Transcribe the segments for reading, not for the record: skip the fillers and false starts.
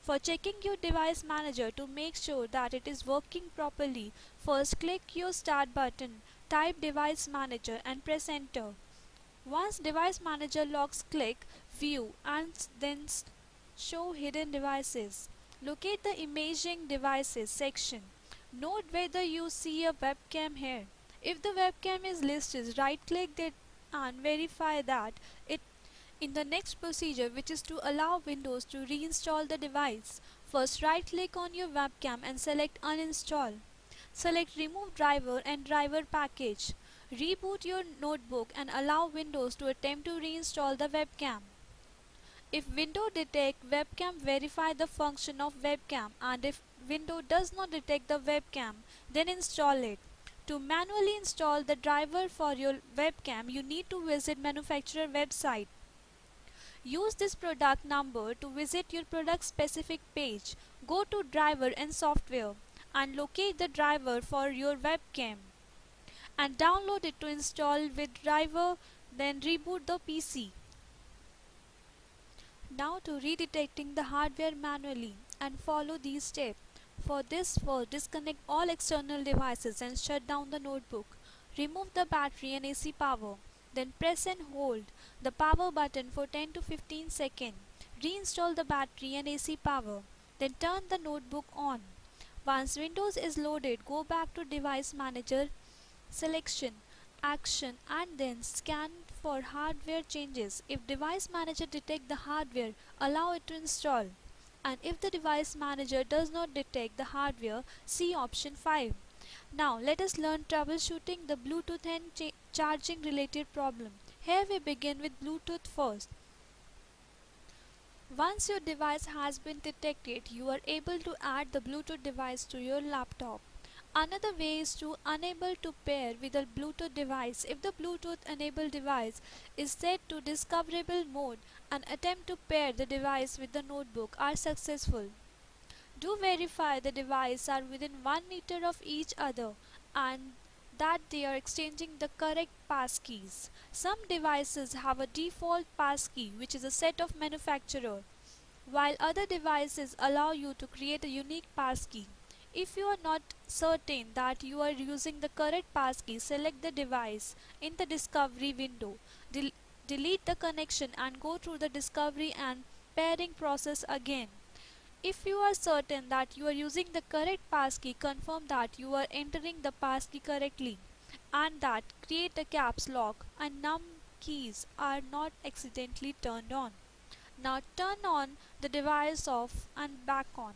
For checking your device manager to make sure that it is working properly, first click your start button, type device manager and press enter. Once device manager locks, click view and then show hidden devices. Locate the imaging devices section. Note whether you see a webcam here. If the webcam is listed, right click it and verify that it in the next procedure, which is to allow Windows to reinstall the device. First right click on your webcam and select uninstall. Select remove driver and driver package. Reboot your notebook and allow Windows to attempt to reinstall the webcam. If window detect webcam, verify the function of webcam, and if window does not detect the webcam, then install it. To manually install the driver for your webcam, you need to visit manufacturer website. Use this product number to visit your product specific page. Go to driver and software and locate the driver for your webcam and download it to install with driver, then reboot the PC. Now to redetecting the hardware manually and follow these steps. For this, first disconnect all external devices and shut down the notebook. Remove the battery and AC power. Then press and hold the power button for 10 to 15 seconds. Reinstall the battery and AC power. Then turn the notebook on. Once Windows is loaded, go back to Device Manager, Selection, Action and then scan for hardware changes. If Device Manager detect the hardware, allow it to install. And if the Device Manager does not detect the hardware, see option 5. Now let us learn troubleshooting the Bluetooth and charging related problem. Here we begin with Bluetooth first. Once your device has been detected, you are able to add the Bluetooth device to your laptop. Another way is to enable to pair with a Bluetooth device. If the Bluetooth enabled device is set to discoverable mode, and attempt to pair the device with the notebook are successful. Do verify the devices are within 1 meter of each other and that they are exchanging the correct passkeys. Some devices have a default passkey which is a set of manufacturer, while other devices allow you to create a unique passkey. If you are not certain that you are using the correct passkey, select the device in the discovery window. Delete the connection and go through the discovery and pairing process again. If you are certain that you are using the correct passkey, confirm that you are entering the passkey correctly and that create a caps lock and num keys are not accidentally turned on. Now turn on the device off and back on.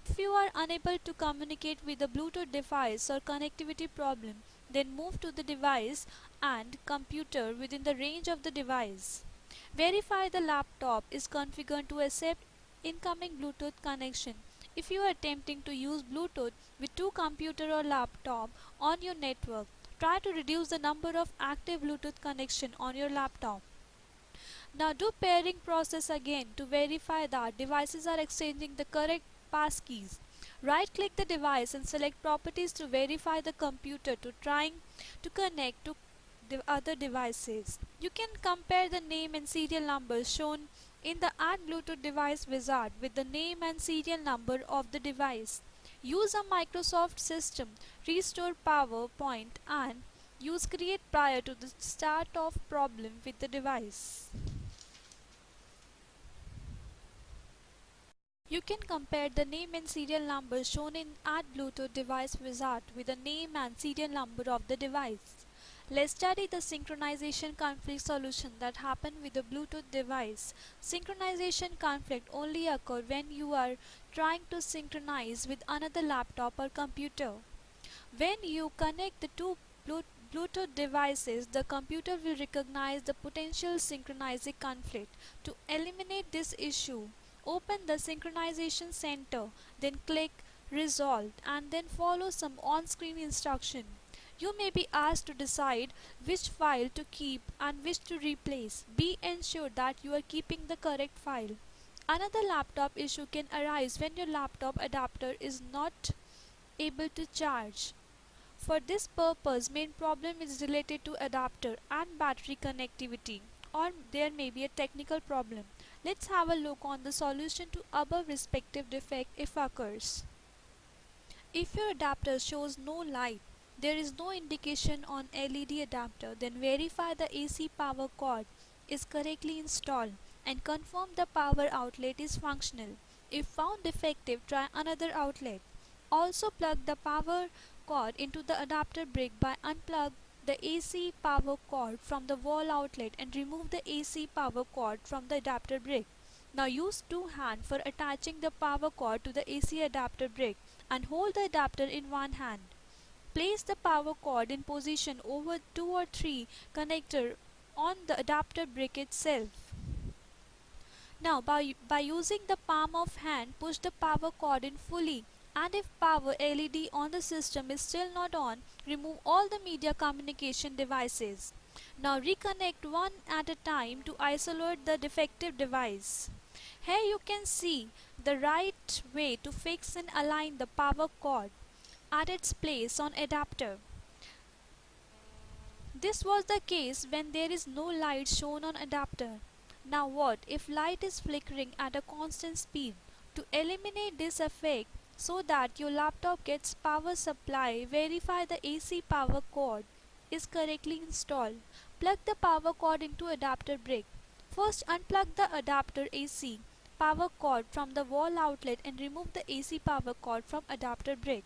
If you are unable to communicate with the Bluetooth device or connectivity problem, then move to the device and computer within the range of the device. Verify the laptop is configured to accept incoming Bluetooth connection. If you are attempting to use Bluetooth with two computer or laptop on your network, try to reduce the number of active Bluetooth connection on your laptop. Now do pairing process again to verify that devices are exchanging the correct passkeys. Right click the device and select properties to verify the computer to trying to connect to the other devices. You can compare the name and serial number shown in the Add Bluetooth Device wizard with the name and serial number of the device. Use a Microsoft system, restore PowerPoint and use create prior to the start of problem with the device. You can compare the name and serial number shown in Add Bluetooth Device wizard with the name and serial number of the device. Let's study the synchronization conflict solution that happen with the Bluetooth device. Synchronization conflict only occur when you are trying to synchronize with another laptop or computer. When you connect the two Bluetooth devices, the computer will recognize the potential synchronizing conflict. To eliminate this issue, open the Synchronization Center, then click Resolve and then follow some on-screen instruction. You may be asked to decide which file to keep and which to replace. Be ensured that you are keeping the correct file. Another laptop issue can arise when your laptop adapter is not able to charge. For this purpose, main problem is related to adapter and battery connectivity, or there may be a technical problem. Let's have a look on the solution to above respective defect if occurs. If your adapter shows no light, there is no indication on LED adapter, then verify the AC power cord is correctly installed and confirm the power outlet is functional. If found defective, try another outlet. Also plug the power cord into the adapter brick by unplug the AC power cord from the wall outlet and remove the AC power cord from the adapter brick. Now use two hands for attaching the power cord to the AC adapter brick and hold the adapter in one hand. Place the power cord in position over two or three connectors on the adapter brick itself. Now by using the palm of hand, push the power cord in fully, and if power LED on the system is still not on, remove all the media communication devices. Now reconnect one at a time to isolate the defective device. Here you can see the right way to fix and align the power cord at its place on adapter. This was the case when there is no light shown on adapter. Now what if light is flickering at a constant speed? To eliminate this effect so that your laptop gets power supply, verify the AC power cord is correctly installed. Plug the power cord into adapter brick. First unplug the adapter AC power cord from the wall outlet and remove the AC power cord from adapter brick.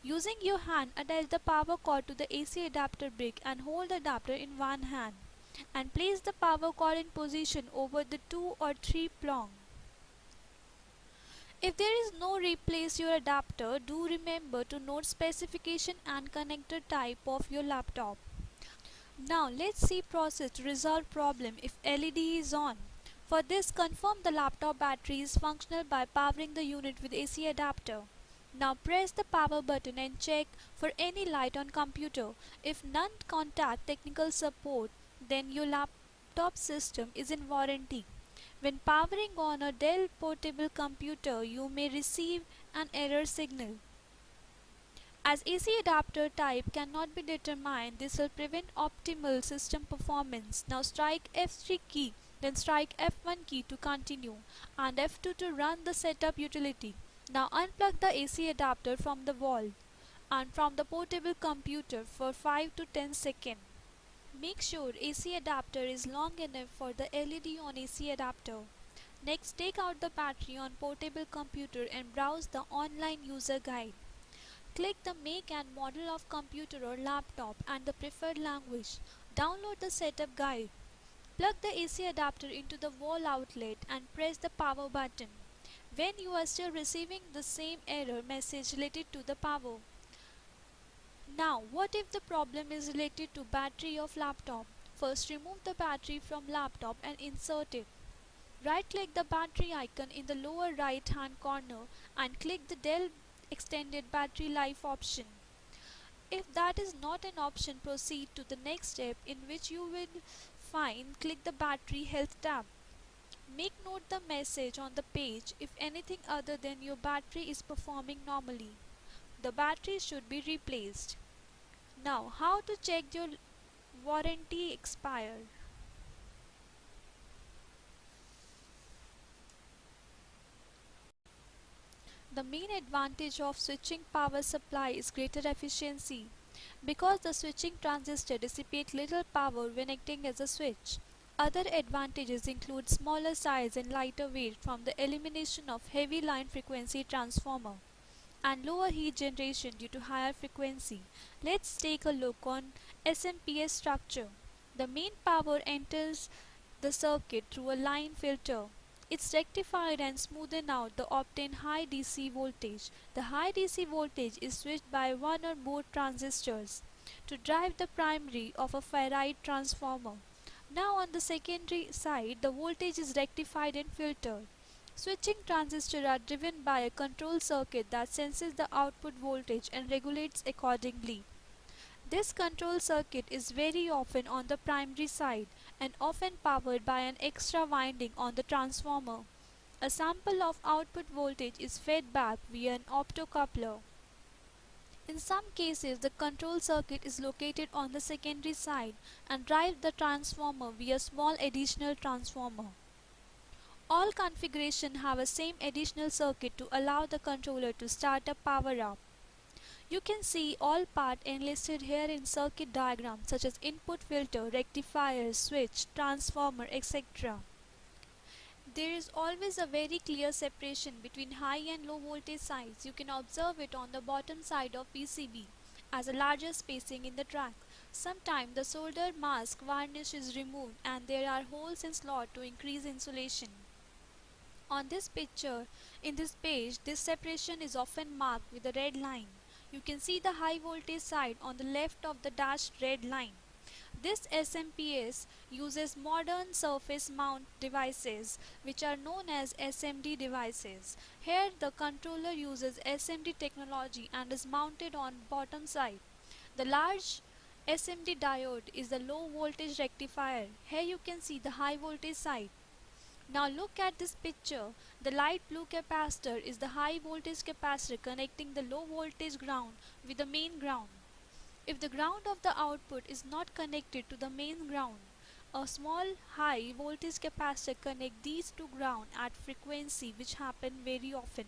Using your hand, attach the power cord to the AC adapter brick and hold the adapter in one hand. And place the power cord in position over the two or three prong. If there is no replace your adapter, do remember to note specification and connector type of your laptop. Now let's see process to resolve problem if LED is on. For this, confirm the laptop battery is functional by powering the unit with AC adapter. Now press the power button and check for any light on computer. If none, contact technical support, then your laptop system is in warranty. When powering on a Dell portable computer, you may receive an error signal. As AC adapter type cannot be determined, this will prevent optimal system performance. Now strike F3 key, then strike F1 key to continue, and F2 to run the setup utility. Now unplug the AC adapter from the wall and from the portable computer for 5 to 10 seconds. Make sure AC adapter is long enough for the LED on AC adapter. Next, take out the battery on portable computer and browse the online user guide. Click the make and model of computer or laptop and the preferred language. Download the setup guide. Plug the AC adapter into the wall outlet and press the power button. When you are still receiving the same error message related to the power. Now, what if the problem is related to battery of laptop? First, remove the battery from laptop and insert it. Right-click the battery icon in the lower right-hand corner and click the Dell Extended Battery Life option. If that is not an option, proceed to the next step in which you will find click the Battery Health tab. Make note the message on the page if anything other than your battery is performing normally. The battery should be replaced. Now, how to check your warranty expire? The main advantage of switching power supply is greater efficiency. Because the switching transistor dissipates little power when acting as a switch. Other advantages include smaller size and lighter weight from the elimination of heavy line frequency transformer and lower heat generation due to higher frequency. Let's take a look on SMPS structure. The main power enters the circuit through a line filter. It's rectified and smoothened out to obtain high DC voltage. The high DC voltage is switched by one or more transistors to drive the primary of a ferrite transformer. Now on the secondary side, the voltage is rectified and filtered. Switching transistors are driven by a control circuit that senses the output voltage and regulates accordingly. This control circuit is very often on the primary side and often powered by an extra winding on the transformer. A sample of output voltage is fed back via an optocoupler. In some cases, the control circuit is located on the secondary side and drives the transformer via small additional transformer. All configurations have a same additional circuit to allow the controller to start up power up. You can see all parts enlisted here in circuit diagram such as input filter, rectifier, switch, transformer, etc. There is always a very clear separation between high and low voltage sides. You can observe it on the bottom side of PCB as a larger spacing in the track. Sometimes the solder mask varnish is removed and there are holes in slot to increase insulation. On this picture, in this page, this separation is often marked with a red line. You can see the high voltage side on the left of the dashed red line. This SMPS uses modern surface mount devices which are known as SMD devices. Here the controller uses SMD technology and is mounted on bottom side. The large SMD diode is the low voltage rectifier. Here you can see the high voltage side. Now look at this picture. The light blue capacitor is the high voltage capacitor connecting the low voltage ground with the main ground. If the ground of the output is not connected to the main ground, a small high voltage capacitor connects these two ground at frequency which happen very often.